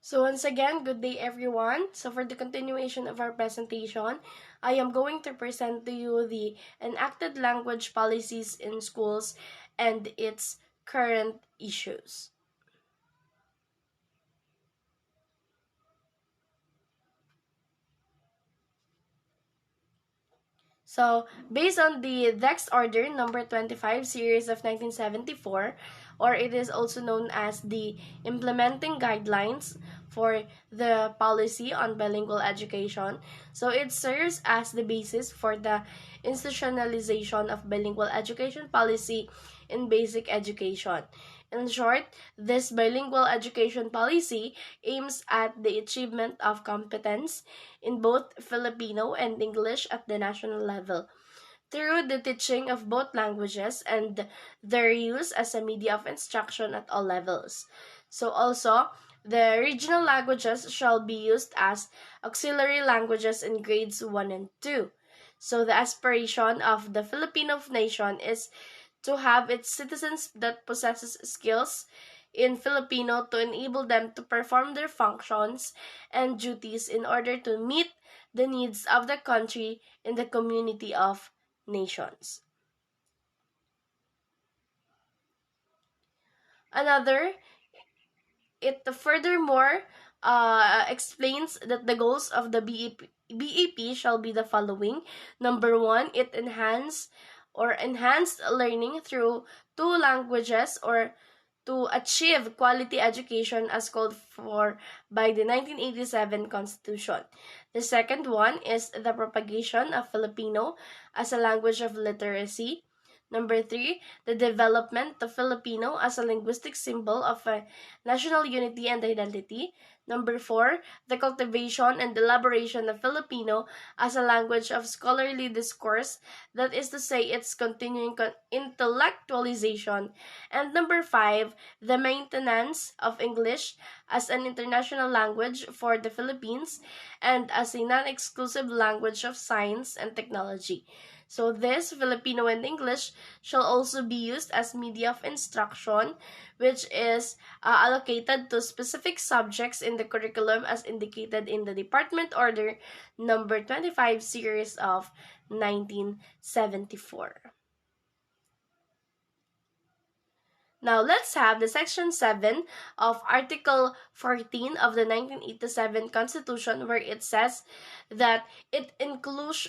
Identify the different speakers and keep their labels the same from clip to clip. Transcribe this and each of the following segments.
Speaker 1: So once again, good day everyone. So for the continuation of our presentation, I am going to present to you the enacted language policies in schools and its current issues. So, based on the Dex Order number 25 series of 1974, or it is also known as the Implementing Guidelines for the Policy on Bilingual Education, so it serves as the basis for the institutionalization of bilingual education policy in basic education. In short, this bilingual education policy aims at the achievement of competence in both Filipino and English at the national level through the teaching of both languages and their use as a media of instruction at all levels. So also, the regional languages shall be used as auxiliary languages in grades 1 and 2. So the aspiration of the Filipino nation is to have its citizens that possesses skills in Filipino to enable them to perform their functions and duties in order to meet the needs of the country in the community of nations. Another, it furthermore explains that the goals of the BEP shall be the following. Number one, it enhanced learning through two languages or to achieve quality education as called for by the 1987 Constitution. The second one is the propagation of Filipino as a language of literacy. Number three, the development of Filipino as a linguistic symbol of a national unity and identity. Number four, the cultivation and elaboration of Filipino as a language of scholarly discourse, that is to say, its continuing intellectualization. And number five, the maintenance of English as an international language for the Philippines and as a non-exclusive language of science and technology. So this Filipino and English shall also be used as media of instruction, which is allocated to specific subjects in the curriculum as indicated in the Department Order number 25 series of 1974. Now, let's have the Section 7 of Article 14 of the 1987 Constitution, where it says that it includes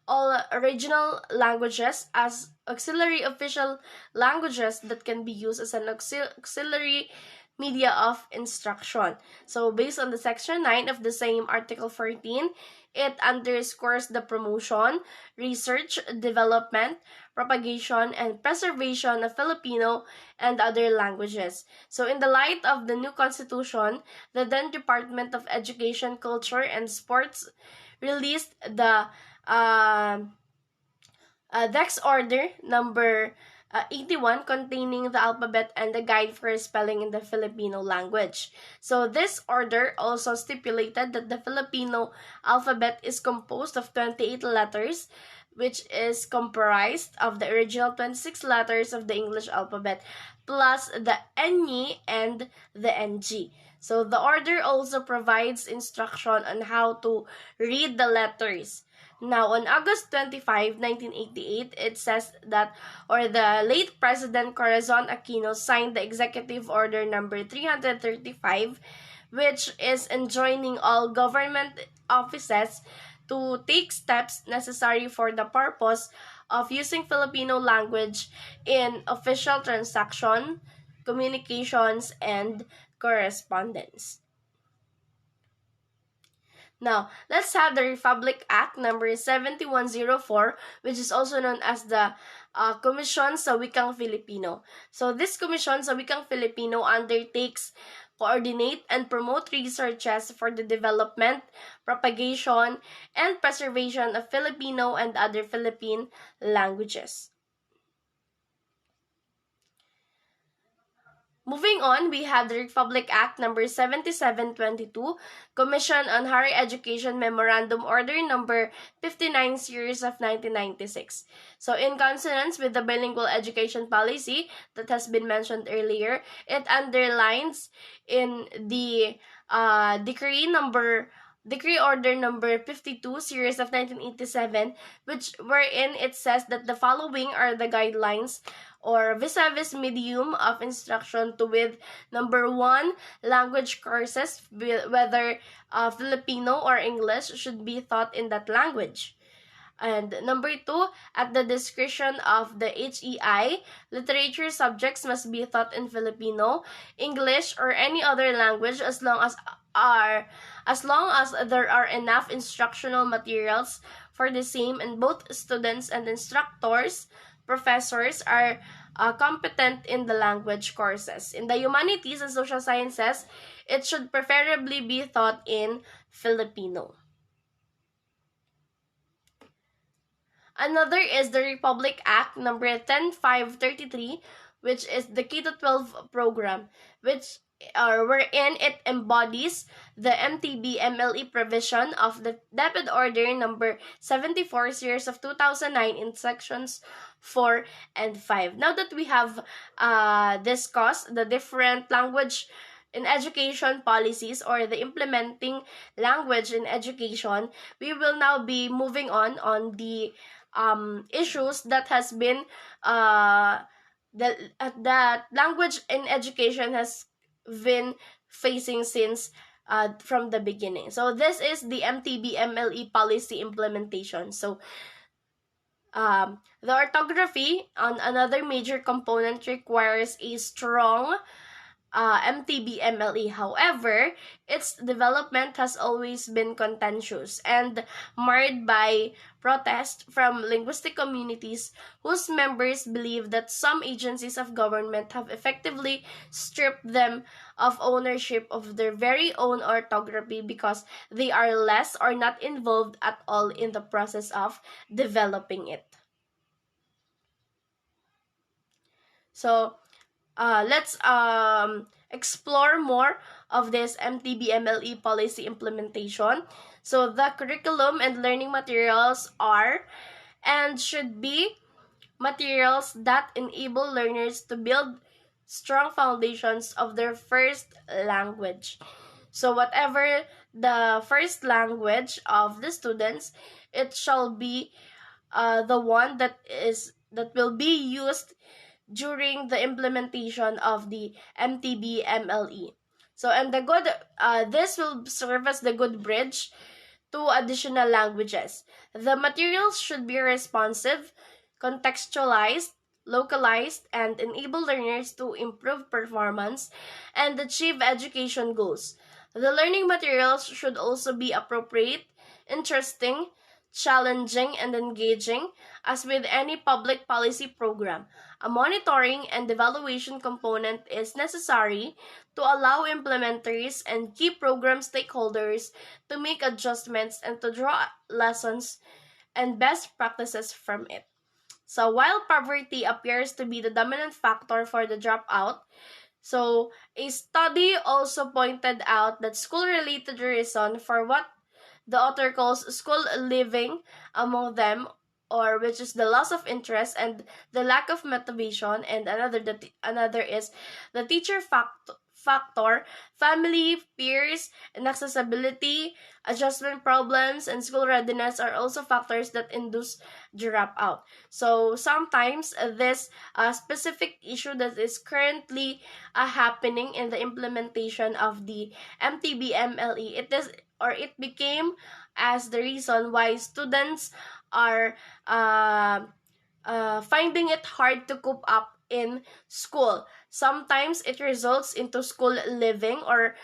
Speaker 1: all regional languages as auxiliary official languages that can be used as an auxiliary media of instruction. So, based on the Section 9 of the same Article 14, it underscores the promotion, research, development, propagation, and preservation of Filipino and other languages. So, in the light of the new constitution, the then Department of Education, Culture, and Sports released the Dex Order number 81 containing the alphabet and the guide for spelling in the Filipino language. So this order also stipulated that the Filipino alphabet is composed of 28 letters, which is comprised of the original 26 letters of the English alphabet plus the NE and the NG. So the order also provides instruction on how to read the letters. Now, on August 25, 1988, it says that, or the late President Corazon Aquino signed the Executive Order number 335, which is enjoining all government offices to take steps necessary for the purpose of using Filipino language in official transaction, communications, and correspondence. Now, let's have the Republic Act number 7104, which is also known as the Komisyon sa Wikang Filipino. So, this Komisyon sa Wikang Filipino undertakes, coordinate, and promote researches for the development, propagation, and preservation of Filipino and other Philippine languages. Moving on, we have the Republic Act number 7722, Commission on Higher Education Memorandum Order number 59 series of 1996. So in consonance with the bilingual education policy that has been mentioned earlier, it underlines in the Decree Order number 52 series of 1987, wherein it says that the following are the guidelines or vis-a-vis medium of instruction to with number 1, language courses, whether Filipino or English, should be taught in that language. And number 2, at the discretion of the HEI, literature subjects must be taught in Filipino, English, or any other language as long as there are enough instructional materials for the same, and both students and instructors, professors are competent in the language courses. In the humanities and social sciences, it should preferably be taught in Filipino. Another is the Republic Act number 10533, which is the K-12 program, wherein it embodies the MTB-MLE provision of the Enacted Order number 74 series of 2009 in sections 4 and 5. Now that we have discussed the different language in education policies or the implementing language in education, we will now be moving on the issues that has been that language in education has been facing since from the beginning. So this is the MTB-MLE policy implementation. So the orthography on another major component requires a strong MTB-MLE. However, its development has always been contentious and marred by protest from linguistic communities whose members believe that some agencies of government have effectively stripped them of ownership of their very own orthography because they are less or not involved at all in the process of developing it. So, let's explore more of this MTB-MLE policy implementation. So the curriculum and learning materials are and should be materials that enable learners to build strong foundations of their first language. So whatever the first language of the students, it shall be the one that will be used during the implementation of the MTB-MLE. So, and this will serve as the good bridge to additional languages. The materials should be responsive, contextualized, localized, and enable learners to improve performance and achieve education goals. The learning materials should also be appropriate, interesting, challenging, and engaging. As with any public policy program, a monitoring and evaluation component is necessary to allow implementers and key program stakeholders to make adjustments and to draw lessons and best practices from it. So while poverty appears to be the dominant factor for the dropout, so a study also pointed out that school-related reason for what the author calls school leaving among them, or which is the loss of interest and the lack of motivation, and another is the teacher factor, family, peers, and accessibility, adjustment problems, and school readiness are also factors that induce dropout. So sometimes this specific issue that is currently happening in the implementation of the MTB-MLE, it became as the reason why students are finding it hard to cope up in school. Sometimes it results into school leaving or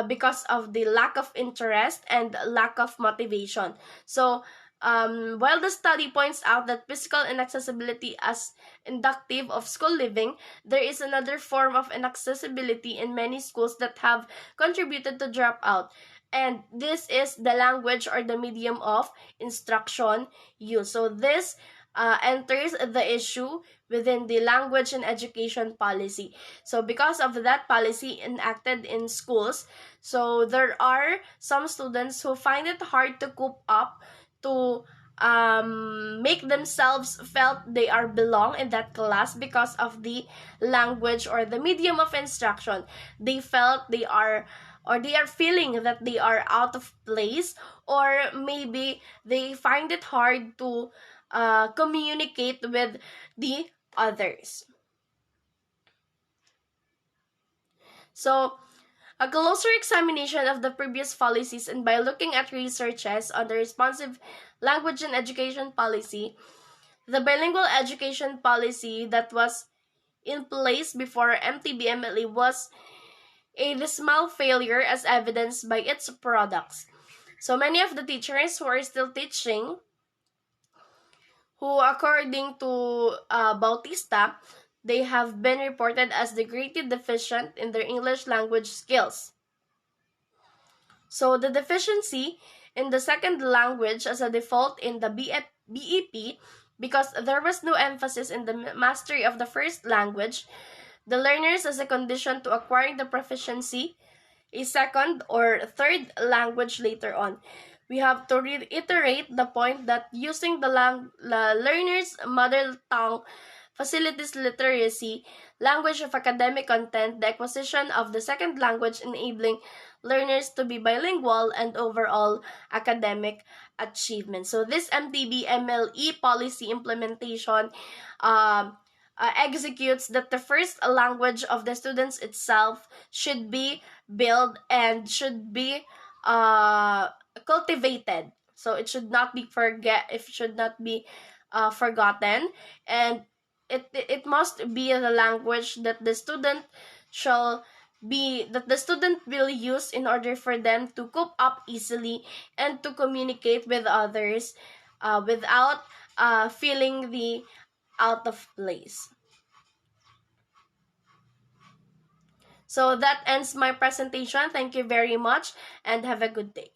Speaker 1: because of the lack of interest and lack of motivation. So while the study points out that physical inaccessibility as inductive of school leaving, there is another form of inaccessibility in many schools that have contributed to dropout. And this is the language or the medium of instruction used. So this enters the issue within the language and education policy. So because of that policy enacted in schools, so there are some students who find it hard to cope up, to make themselves felt they are belong in that class because of the language or the medium of instruction. They felt they are, or they are feeling that they are out of place, or maybe they find it hard to communicate with the others. So, a closer examination of the previous policies, and by looking at researches on the responsive language and education policy, the bilingual education policy that was in place before MTBMLE was a dismal failure as evidenced by its products. So many of the teachers who are still teaching, who according to Bautista, they have been reported as the greatly deficient in their English language skills. So the deficiency in the second language as a default in the BEP, because there was no emphasis in the mastery of the first language, the learners as a condition to acquiring the proficiency a second or third language later on. We have to reiterate the point that using the learner's mother tongue facilities literacy, language of academic content, the acquisition of the second language, enabling learners to be bilingual, and overall academic achievement. So this MTB MLE policy implementation executes that the first language of the students itself should be built and should be cultivated. So it should not be forgotten, and it must be the language that the student will use in order for them to cope up easily and to communicate with others without feeling the out of place. So that ends my presentation. Thank you very much and have a good day.